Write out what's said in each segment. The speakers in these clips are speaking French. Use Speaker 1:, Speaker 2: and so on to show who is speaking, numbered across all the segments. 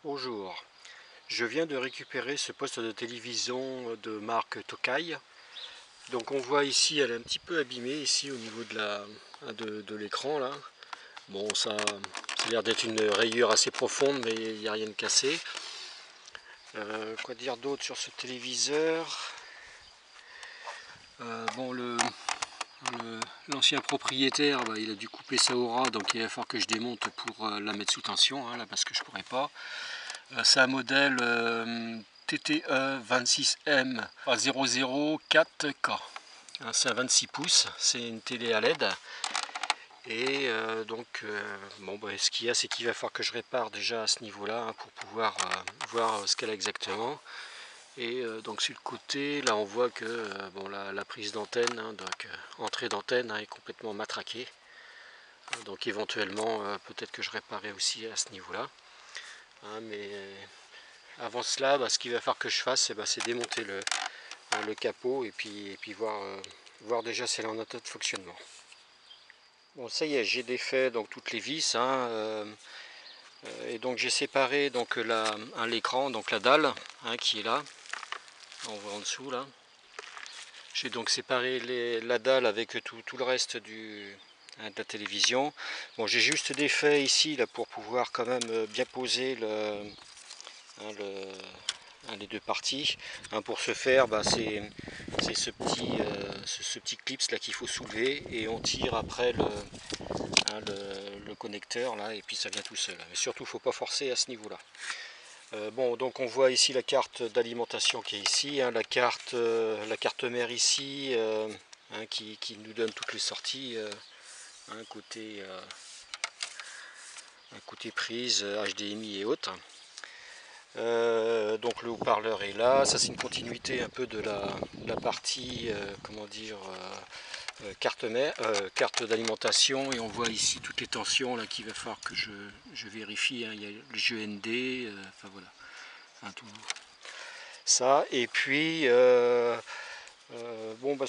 Speaker 1: Bonjour, je viens de récupérer ce poste de télévision de marque Tokai. Donc on voit ici, elle est un petit peu abîmée ici au niveau de l'écran là. Bon, ça a l'air d'être une rayure assez profonde, mais il n'y a rien de cassé. Quoi dire d'autre sur ce téléviseur? Bon, l'ancien propriétaire, il a dû couper sa aura, donc il va falloir que je démonte pour la mettre sous tension, là, parce que je pourrais pas. C'est un modèle TTE 26M 004K. C'est un 26 pouces, c'est une télé à LED. Et ce qu'il y a, c'est qu'il va falloir que je répare déjà à ce niveau-là pour pouvoir voir ce qu'elle a exactement. Et donc sur le côté, là on voit que la prise d'antenne, donc entrée d'antenne est complètement matraquée. Donc éventuellement, peut-être que je réparerai aussi à ce niveau-là. Mais avant cela, ce qu'il va falloir que je fasse, c'est démonter le capot et puis voir déjà si elle est en état de fonctionnement. Bon, ça y est, j'ai défait donc toutes les vis, et donc j'ai séparé donc l'écran, donc la dalle qui est là, on voit en dessous là. J'ai donc séparé la dalle avec tout le reste de la télévision. Bon, j'ai juste défait ici là pour pouvoir quand même bien poser les deux parties. Pour ce faire, c'est ce petit clips là qu'il faut soulever et on tire après le connecteur là et puis ça vient tout seul. Mais surtout, il ne faut pas forcer à ce niveau-là. Bon, donc on voit ici la carte d'alimentation qui est ici, la carte mère ici, qui nous donne toutes les sorties, côté prise, HDMI et autres. Donc le haut-parleur est là, ça c'est une continuité un peu de la partie carte d'alimentation, et on voit ici toutes les tensions là qu'il va falloir que je vérifie, il y a le GND, enfin voilà, tout ça. Et puis ce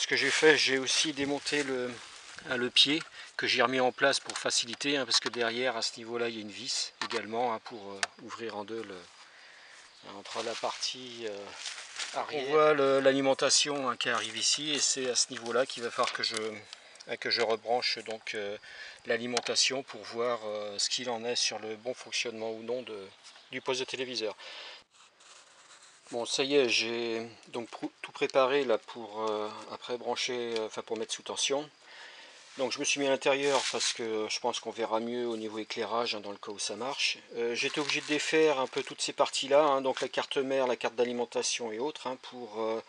Speaker 1: que j'ai fait, j'ai aussi démonté le pied que j'ai remis en place pour faciliter, parce que derrière à ce niveau là il y a une vis également pour ouvrir en deux entre la partie arrière. On voit l'alimentation qui arrive ici, et c'est à ce niveau-là qu'il va falloir que je rebranche donc l'alimentation pour voir ce qu'il en est sur le bon fonctionnement ou non du poste de téléviseur. Bon, ça y est, j'ai donc tout préparé là pour après brancher, pour mettre sous tension. Donc je me suis mis à l'intérieur parce que je pense qu'on verra mieux au niveau éclairage dans le cas où ça marche. J'étais obligé de défaire un peu toutes ces parties-là, donc la carte mère, la carte d'alimentation et autres, pour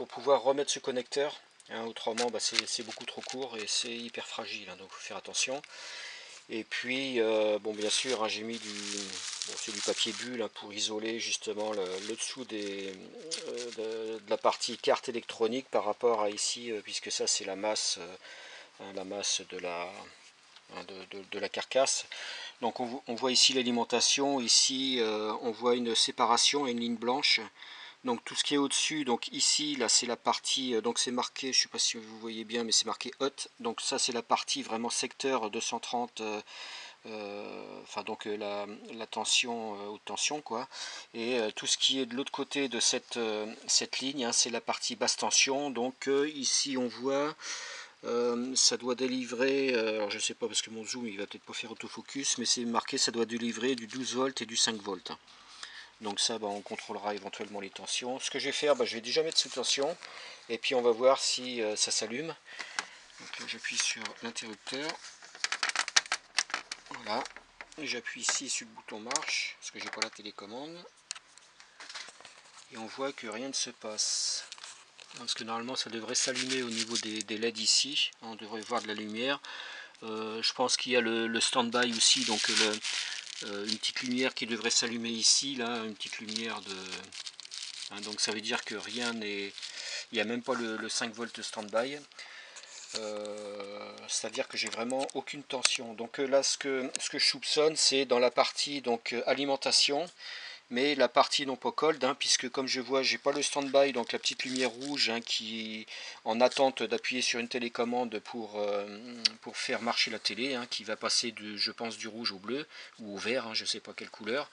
Speaker 1: pouvoir remettre ce connecteur. Autrement, c'est beaucoup trop court et c'est hyper fragile, donc il faut faire attention. Et puis, bien sûr, j'ai mis du papier bulle pour isoler justement le dessous de la partie carte électronique par rapport à ici, puisque ça c'est la masse de la carcasse. Donc on voit ici l'alimentation, ici on voit une séparation et une ligne blanche. Donc tout ce qui est au-dessus, donc ici là c'est la partie, donc c'est marqué, je ne sais pas si vous voyez bien, mais c'est marqué hot. Donc ça c'est la partie vraiment secteur 230, la tension, haute tension quoi. Et tout ce qui est de l'autre côté de cette ligne, c'est la partie basse tension. Donc ici on voit ça doit délivrer, alors je sais pas parce que mon zoom il va peut-être pas faire autofocus, mais c'est marqué ça doit délivrer du 12 volts et du 5 volts. Donc ça on contrôlera éventuellement les tensions. Ce que je vais faire, je vais déjà mettre sous tension et puis on va voir si ça s'allume. Donc j'appuie sur l'interrupteur. Voilà. J'appuie ici sur le bouton marche parce que j'ai pas la télécommande. Et on voit que rien ne se passe. Parce que normalement ça devrait s'allumer au niveau des LED ici, on devrait voir de la lumière. Je pense qu'il y a le stand-by aussi, donc une petite lumière qui devrait s'allumer ici, là, une petite lumière de... donc ça veut dire que rien n'est... Il n'y a même pas le 5 volts stand-by. C'est-à-dire que j'ai vraiment aucune tension. Donc là ce que je soupçonne, c'est dans la partie donc alimentation, mais la partie non pas cold, puisque comme je vois j'ai pas le stand-by, donc la petite lumière rouge qui en attente d'appuyer sur une télécommande pour faire marcher la télé, qui va passer je pense du rouge au bleu ou au vert, je sais pas quelle couleur.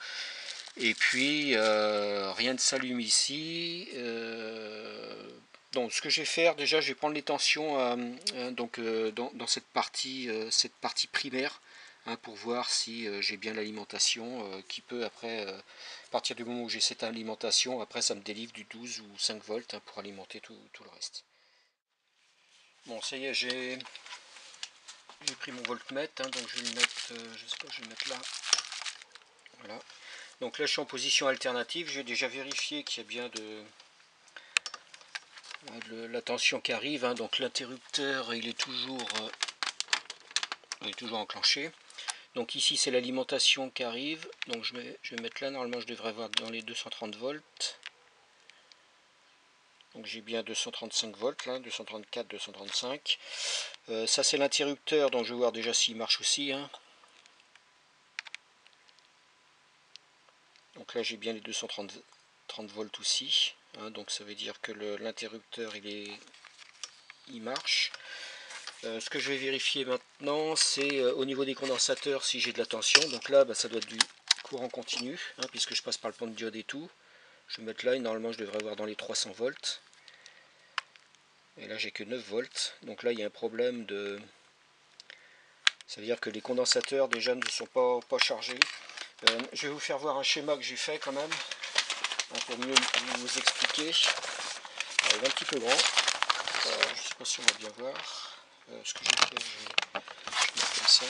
Speaker 1: Et puis rien ne s'allume ici. Donc ce que je vais faire, déjà je vais prendre les tensions dans cette partie primaire, hein, pour voir si j'ai bien l'alimentation qui peut après, à partir du moment où j'ai cette alimentation, après ça me délivre du 12 ou 5 volts, hein, pour alimenter tout le reste. Bon, ça y est, j'ai pris mon voltmètre, hein, donc je vais le mettre, je sais pas, je vais le mettre là. Voilà. Donc là je suis en position alternative, je vais déjà vérifier qu'il y a bien la tension qui arrive, hein. Donc l'interrupteur il est toujours enclenché. Donc ici c'est l'alimentation qui arrive, donc je vais mettre là, normalement je devrais avoir dans les 230 volts. Donc j'ai bien 235 volts là, 234, 235. Ça c'est l'interrupteur, donc je vais voir déjà s'il marche aussi, hein. Donc là j'ai bien les 230 volts aussi, hein, donc ça veut dire que l'interrupteur il marche. Ce que je vais vérifier maintenant, c'est au niveau des condensateurs si j'ai de la tension. Donc là ça doit être du courant continu, hein, puisque je passe par le pont de diode et tout. Je vais mettre là et normalement je devrais avoir dans les 300 volts. Et là j'ai que 9 volts, donc là il y a un problème de... Ça veut dire que les condensateurs déjà ne sont pas chargés. Je vais vous faire voir un schéma que j'ai fait quand même, hein, pour mieux vous expliquer. Alors, il est un petit peu grand, je ne sais pas si on va bien voir. Ce que je vais faire, je vais mettre comme ça.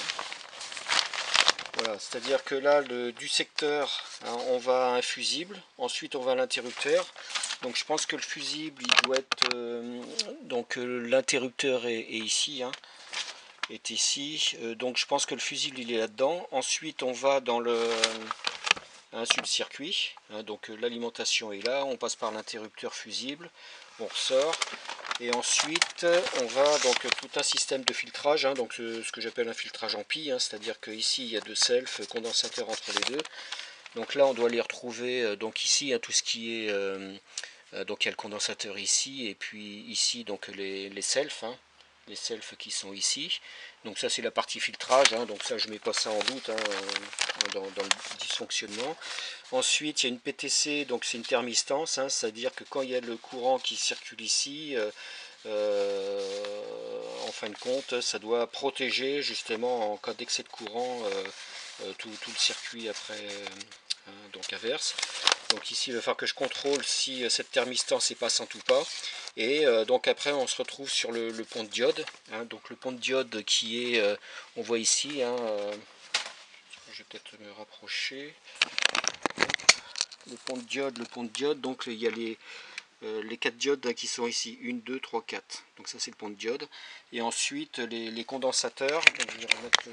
Speaker 1: Voilà, c'est-à-dire que là du secteur, hein, on va à un fusible, ensuite on va à l'interrupteur. Donc je pense que le fusible il doit être l'interrupteur est ici, hein, est ici. Donc je pense que le fusible il est là-dedans. Ensuite on va dans sur le circuit, hein, donc l'alimentation est là, on passe par l'interrupteur fusible, on ressort. Et ensuite, on va donc tout un système de filtrage, hein, donc ce que j'appelle un filtrage en pie, hein, c'est-à-dire qu'ici il y a deux selfs condensateurs entre les deux. Donc là, on doit les retrouver donc ici, hein, tout ce qui est donc il y a le condensateur ici et puis ici donc les selfs, hein, les selfs qui sont ici. Donc ça c'est la partie filtrage, hein, donc ça je mets pas ça en doute, hein, dans le dysfonctionnement. Ensuite il y a une PTC, donc c'est une thermistance, hein, c'est-à-dire que quand il y a le courant qui circule ici, en fin de compte ça doit protéger justement en cas d'excès de courant tout le circuit après, donc inverse. Donc ici il va falloir que je contrôle si cette thermistance est passante ou pas. Et donc après on se retrouve sur le pont de diode, hein, donc le pont de diode qui est, on voit ici, hein, je vais peut-être me rapprocher, le pont de diode, donc il y a les 4 diodes, hein, qui sont ici, 1, 2, 3, 4, donc ça c'est le pont de diode. Et ensuite les condensateurs, donc je vais remettre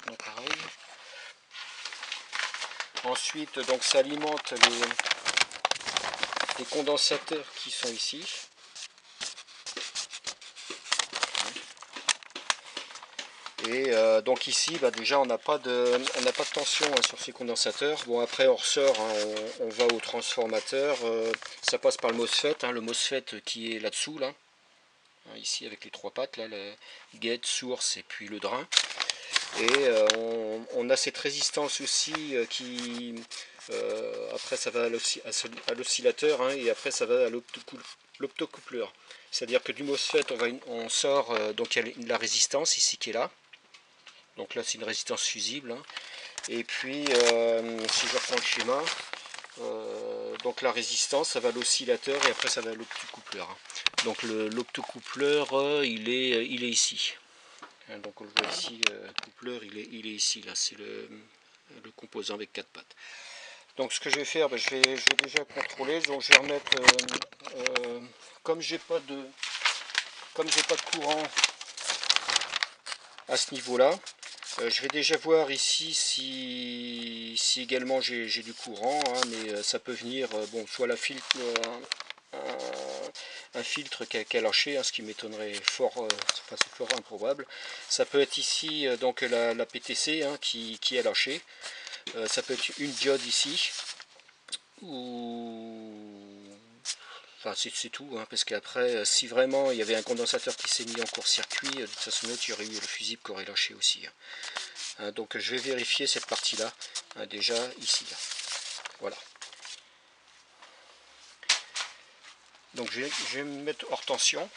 Speaker 1: l'appareil. Ensuite donc ça alimente les condensateurs qui sont ici. Et donc ici déjà on n'a pas de tension, hein, sur ces condensateurs. Bon après on ressort, hein, on va au transformateur, ça passe par le MOSFET, hein, le MOSFET qui est là-dessous, là, hein, ici avec les trois pattes, là, le gate, source et puis le drain. Et on a cette résistance aussi qui après ça va à l'oscillateur, hein, et après ça va à l'optocoupleur. C'est-à-dire que du MOSFET on sort, donc il y a la résistance ici qui est là. Donc là c'est une résistance fusible, hein. Et puis si je reprends le schéma, donc la résistance ça va à l'oscillateur et après ça va à l'optocoupleur, hein. Donc l'optocoupleur il est ici. Donc on le voit ici, le coupleur il est ici, là c'est le composant avec 4 pattes. Donc ce que je vais faire, je vais déjà contrôler, donc je vais remettre, comme j'ai pas de courant à ce niveau là, je vais déjà voir ici si également j'ai du courant, hein, mais ça peut venir, bon, soit la filtre, un filtre qui a lâché, hein, ce qui m'étonnerait fort, enfin c'est fort improbable. Ça peut être ici donc la PTC, hein, qui a lâché. Ça peut être une diode ici, ou enfin c'est tout, hein, parce qu'après si vraiment il y avait un condensateur qui s'est mis en court-circuit, de toute façon il y aurait eu le fusible qui aurait lâché aussi, hein. Donc je vais vérifier cette partie là, hein, déjà ici là. Voilà. Donc je vais me mettre hors tension.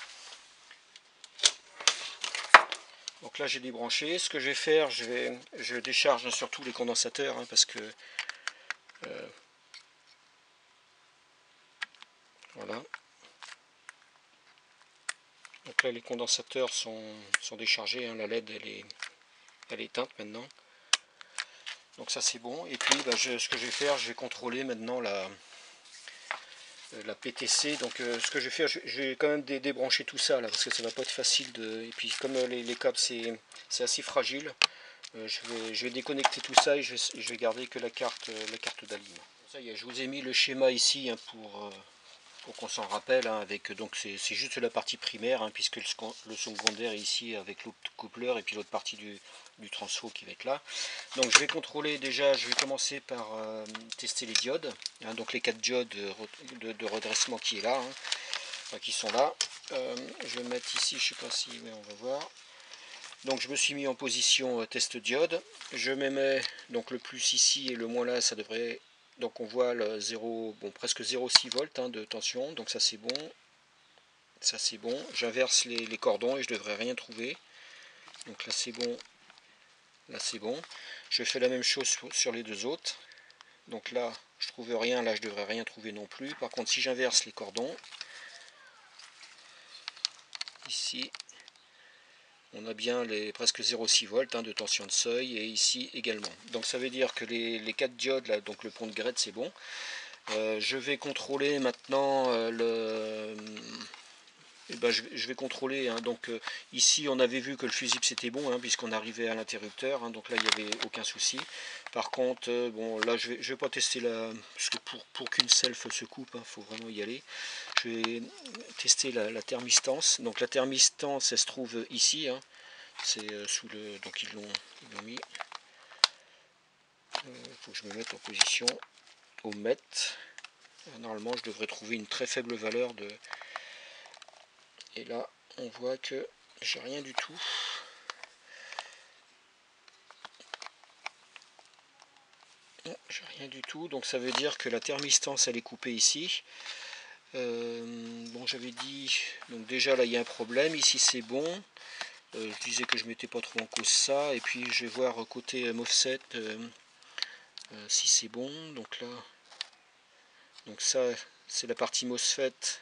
Speaker 1: Donc là j'ai débranché. Ce que je vais faire, je décharge surtout les condensateurs hein, parce que voilà. Donc là les condensateurs sont déchargés, hein, la LED elle est éteinte maintenant. Donc ça c'est bon. Et puis ce que je vais faire, je vais contrôler maintenant la PTC. Donc ce que je vais faire, je vais quand même débrancher tout ça là parce que ça va pas être facile de. Et puis comme les câbles c'est assez fragile, je vais déconnecter tout ça et je vais garder que la carte d'alim. Ça y est, je vous ai mis le schéma ici hein, pour qu'on s'en rappelle, hein, avec donc c'est juste la partie primaire, hein, puisque le secondaire est ici avec l'autre coupleur et puis l'autre partie du transfo qui va être là. Donc je vais contrôler déjà, je vais commencer par tester les diodes, hein, donc les 4 diodes de redressement qui est là, hein, enfin, qui sont là. Je vais mettre ici, je sais pas si, mais on va voir. Donc je me suis mis en position test diode. Je me mets donc le plus ici et le moins là, ça devrait. Donc on voit le 0, bon, presque 0,6 volts hein, de tension, donc ça c'est bon. Ça c'est bon. J'inverse les cordons et je devrais rien trouver. Donc là c'est bon. Là c'est bon. Je fais la même chose sur les deux autres. Donc là je trouve rien, là je devrais rien trouver non plus. Par contre si j'inverse les cordons, ici on a bien les presque 0,6 volts hein, de tension de seuil et ici également. Donc ça veut dire que les 4 diodes, là, donc le pont de Gretz c'est bon. Je vais contrôler maintenant je vais contrôler. Hein, donc ici on avait vu que le fusible c'était bon hein, puisqu'on arrivait à l'interrupteur. Hein, donc là il n'y avait aucun souci. Par contre, bon là je vais pas tester la. Parce que pour qu'une self se coupe, il faut vraiment y aller. Je vais tester la thermistance. Donc la thermistance elle se trouve ici. Hein, c'est sous le. Donc ils l'ont mis. Il faut que je me mette en position au mètre. Normalement je devrais trouver une très faible valeur de. Et là on voit que j'ai rien du tout. Non, j'ai rien du tout. Donc ça veut dire que la thermistance elle est coupée ici. Bon j'avais dit. Donc déjà là il y a un problème. Ici c'est bon. Je disais que je mettais pas trop en cause ça. Et puis je vais voir côté MOSFET si c'est bon. Donc là. Donc ça c'est la partie MOSFET.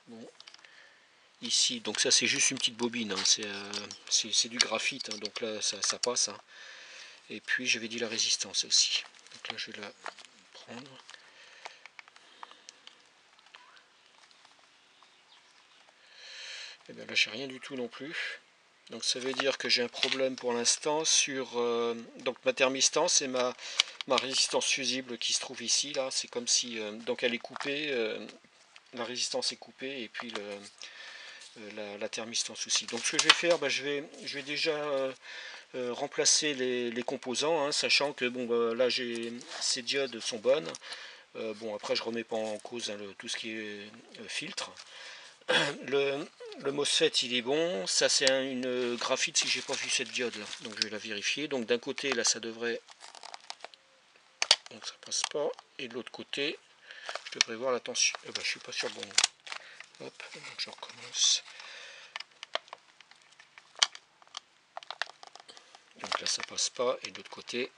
Speaker 1: Bon. Ici, donc ça c'est juste une petite bobine, hein. C'est du graphite, hein. Donc là ça passe. Hein. Et puis j'avais dit la résistance aussi. Donc là je vais la prendre. Et bien là j'ai rien du tout non plus. Donc ça veut dire que j'ai un problème pour l'instant sur donc ma thermistance et ma résistance fusible qui se trouve ici. Là c'est comme si donc elle est coupée, la résistance est coupée et puis la thermistance aussi. Donc ce que je vais faire, je vais déjà remplacer les composants, hein, sachant que bon ces diodes sont bonnes. Bon après je remets pas en cause hein, tout ce qui est filtre. Le MOSFET il est bon, ça c'est une graphite si j'ai pas vu cette diode là, donc je vais la vérifier. Donc d'un côté là ça devrait, donc ça passe pas, et de l'autre côté je devrais voir la tension. Je suis pas sûr, bon, hop, donc je recommence. Donc là ça passe pas, et de l'autre côté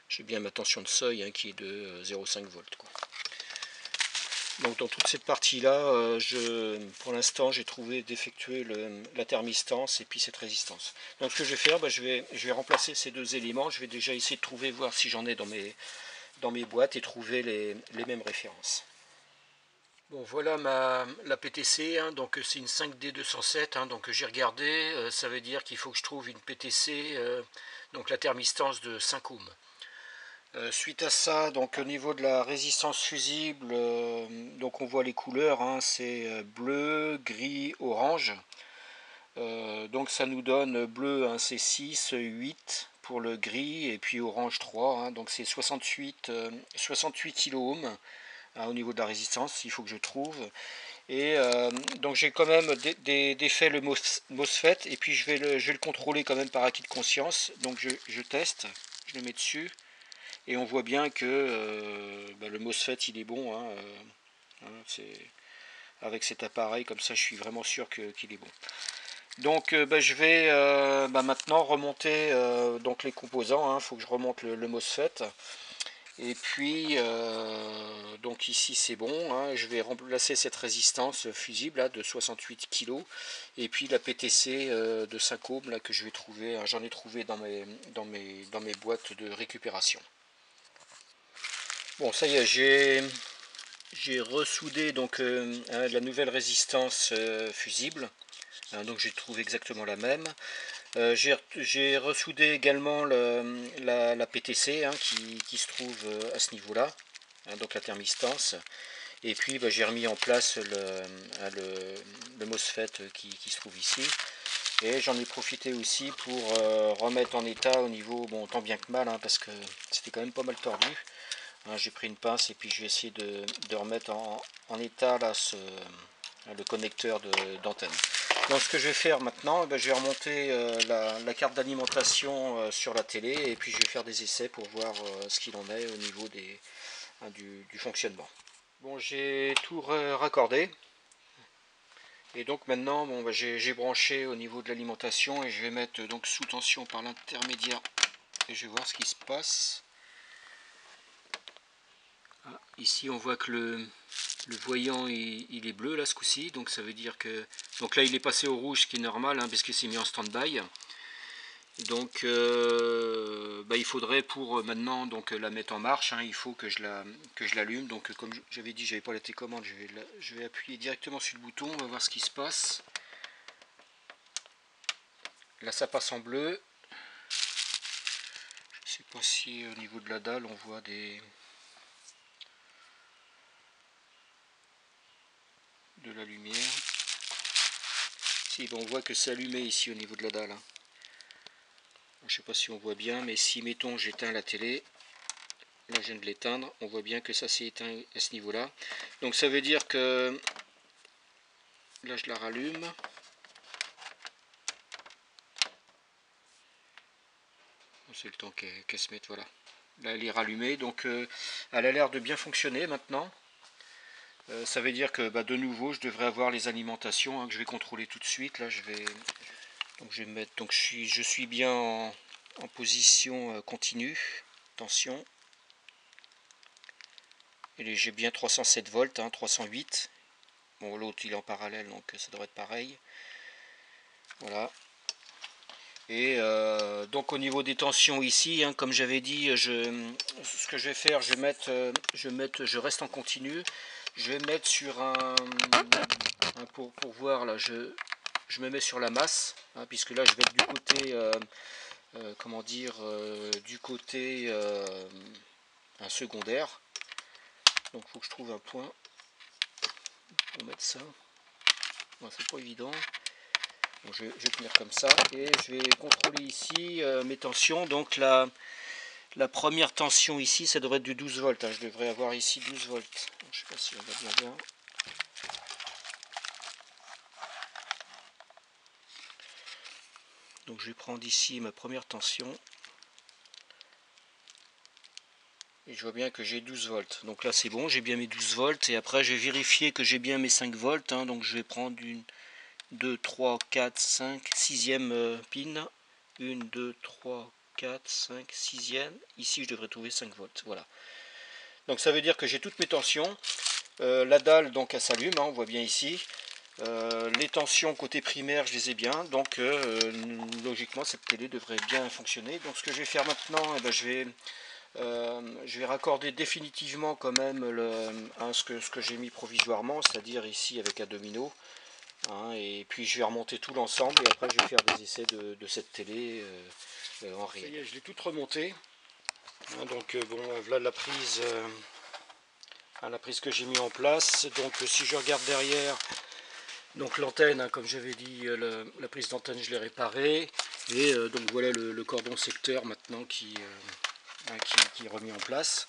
Speaker 1: j'ai bien ma tension de seuil hein, qui est de 0,5 volts quoi. Donc dans toute cette partie là, pour l'instant j'ai trouvé d'effectuer la thermistance et puis cette résistance. Donc ce que je vais faire, je vais remplacer ces deux éléments. Je vais déjà essayer de trouver, voir si j'en ai dans mes boîtes et trouver les mêmes références. Bon voilà la PTC, hein, donc c'est une 5D207, hein, donc j'ai regardé, ça veut dire qu'il faut que je trouve une PTC, donc la thermistance de 5 ohms. Suite à ça, donc au niveau de la résistance fusible, donc on voit les couleurs, hein, c'est bleu, gris, orange. Donc ça nous donne bleu hein, c'est 6, 8 pour le gris et puis orange 3. Hein, donc c'est 68 kOhms hein, au niveau de la résistance, il faut que je trouve. Et donc j'ai quand même défait le MOSFET, et puis je vais le contrôler quand même par acquis de conscience. Donc je teste, je le mets dessus, et on voit bien que le MOSFET il est bon, hein, avec cet appareil, comme ça je suis vraiment sûr qu'il est bon. Donc je vais maintenant remonter donc les composants, faut que je remonte le MOSFET. Et puis donc ici c'est bon, hein, je vais remplacer cette résistance fusible là, de 68 kg, et puis la PTC de 5 ohms là, que je vais trouver, hein, j'en ai trouvé dans mes boîtes de récupération. Bon, ça y est, j'ai ressoudé donc la nouvelle résistance fusible, hein, donc j'ai trouvé exactement la même. J'ai ressoudé également la PTC, hein, qui se trouve à ce niveau-là, hein, donc la thermistance. Et puis j'ai remis en place le MOSFET qui se trouve ici. Et j'en ai profité aussi pour remettre en état au niveau, bon, tant bien que mal, hein, parce que c'était quand même pas mal tordu. Hein, j'ai pris une pince et puis je vais essayer de remettre en état là, le connecteur d'antenne. Donc ce que je vais faire maintenant, je vais remonter la carte d'alimentation sur la télé, et puis je vais faire des essais pour voir ce qu'il en est au niveau du fonctionnement. Bon, j'ai tout raccordé, et donc maintenant bon, j'ai branché au niveau de l'alimentation, et je vais mettre donc sous tension par l'intermédiaire, et je vais voir ce qui se passe. Ah, ici on voit que le voyant il est bleu là ce coup-ci, donc ça veut dire que, donc là il est passé au rouge, ce qui est normal, hein, parce qu'il s'est mis en stand-by. Donc il faudrait pour maintenant donc la mettre en marche, hein, il faut que je l'allume. Donc comme j'avais dit, j'avais pas la télécommande, je vais appuyer directement sur le bouton, on va voir ce qui se passe. Là ça passe en bleu. Je sais pas si au niveau de la dalle on voit de la lumière. Si, on voit que c'est allumé ici au niveau de la dalle, hein. Je sais pas si on voit bien, mais si mettons j'éteins la télé, là je viens de l'éteindre, on voit bien que ça s'est éteint à ce niveau là. Donc ça veut dire que là je la rallume. C'est le temps qu'elle se mette, voilà. Là elle est rallumée, donc elle a l'air de bien fonctionner maintenant. Ça veut dire que de nouveau je devrais avoir les alimentations, hein, que je vais contrôler tout de suite. Là je vais me mettre, donc je suis bien en position continue, tension. Et j'ai bien 307 volts, hein, 308. Bon, l'autre il est en parallèle, donc ça devrait être pareil. Voilà. Et donc au niveau des tensions ici, hein, comme j'avais dit, ce que je vais faire, je reste en continu. Je vais mettre sur pour voir là, je me mets sur la masse, hein, puisque là je vais être du côté, comment dire, du côté un secondaire. Donc il faut que je trouve un point pour mettre ça. Bon, c'est pas évident. Bon, je vais tenir comme ça, et je vais contrôler ici mes tensions. Donc la première tension ici, ça devrait être du 12 volts, hein. Je devrais avoir ici 12 volts. Je sais pas si on va bien voir. Donc je vais prendre ici ma première tension. Et je vois bien que j'ai 12 volts. Donc là c'est bon, j'ai bien mes 12 volts. Et après je vais vérifier que j'ai bien mes 5 volts, hein. Donc je vais prendre une 2, 3, 4, 5, 6e pin. 1, 2, 3, 4, 5, 6e. Ici je devrais trouver 5 volts. Voilà. Donc ça veut dire que j'ai toutes mes tensions. La dalle donc elle s'allume, hein, on voit bien ici. Les tensions côté primaire je les ai bien, donc logiquement cette télé devrait bien fonctionner. Donc ce que je vais faire maintenant, je vais raccorder définitivement quand même ce que j'ai mis provisoirement, c'est-à-dire ici avec un domino, hein, et puis je vais remonter tout l'ensemble, et après je vais faire des essais de cette télé en réel. Ça y est, je l'ai toute remontée, hein, donc bon, voilà la prise que j'ai mis en place. Donc si je regarde derrière, donc l'antenne, hein, comme j'avais dit, la prise d'antenne je l'ai réparée, et donc voilà le cordon secteur maintenant qui est remis en place.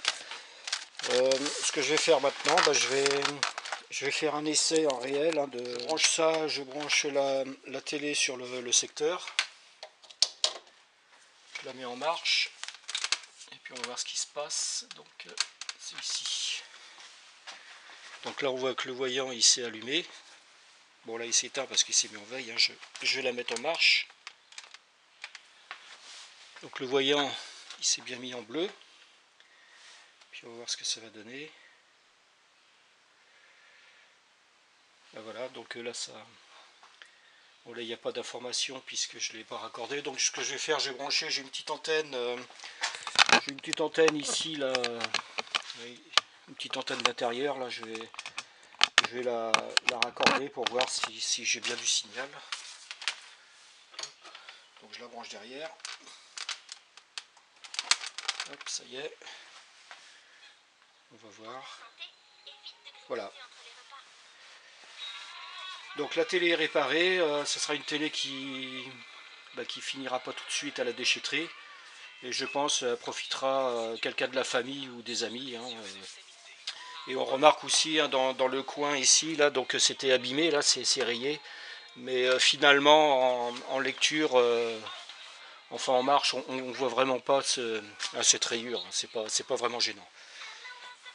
Speaker 1: Ce que je vais faire maintenant, je je vais faire un essai en réel. Hein, je branche ça, je branche la télé sur le secteur. Je la mets en marche. Et puis on va voir ce qui se passe. Donc c'est ici. Donc là on voit que le voyant il s'est allumé. Bon là il s'éteint parce qu'il s'est mis en veille. Hein. Je vais la mettre en marche. Donc le voyant il s'est bien mis en bleu. Puis on va voir ce que ça va donner. Ben voilà, donc là ça. Bon là il n'y a pas d'information puisque je ne l'ai pas raccordé. Donc ce que je vais faire, j'ai branché, j'ai une petite antenne. J'ai une petite antenne ici là. Une petite antenne d'intérieur là, je vais la raccorder pour voir si j'ai bien du signal. Donc je la branche derrière. Hop, ça y est. On va voir. Voilà. Donc la télé est réparée. Ce sera une télé qui finira pas tout de suite à la déchetterie. Et je pense profitera quelqu'un de la famille ou des amis. Hein, et on remarque aussi hein, dans le coin ici, là, donc c'était abîmé, là c'est rayé. Mais finalement en lecture, enfin en marche, on voit vraiment pas cette rayure. Hein, c'est pas vraiment gênant.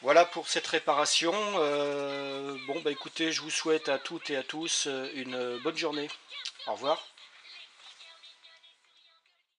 Speaker 1: Voilà pour cette réparation. Bon bah écoutez, je vous souhaite à toutes et à tous une bonne journée. Au revoir.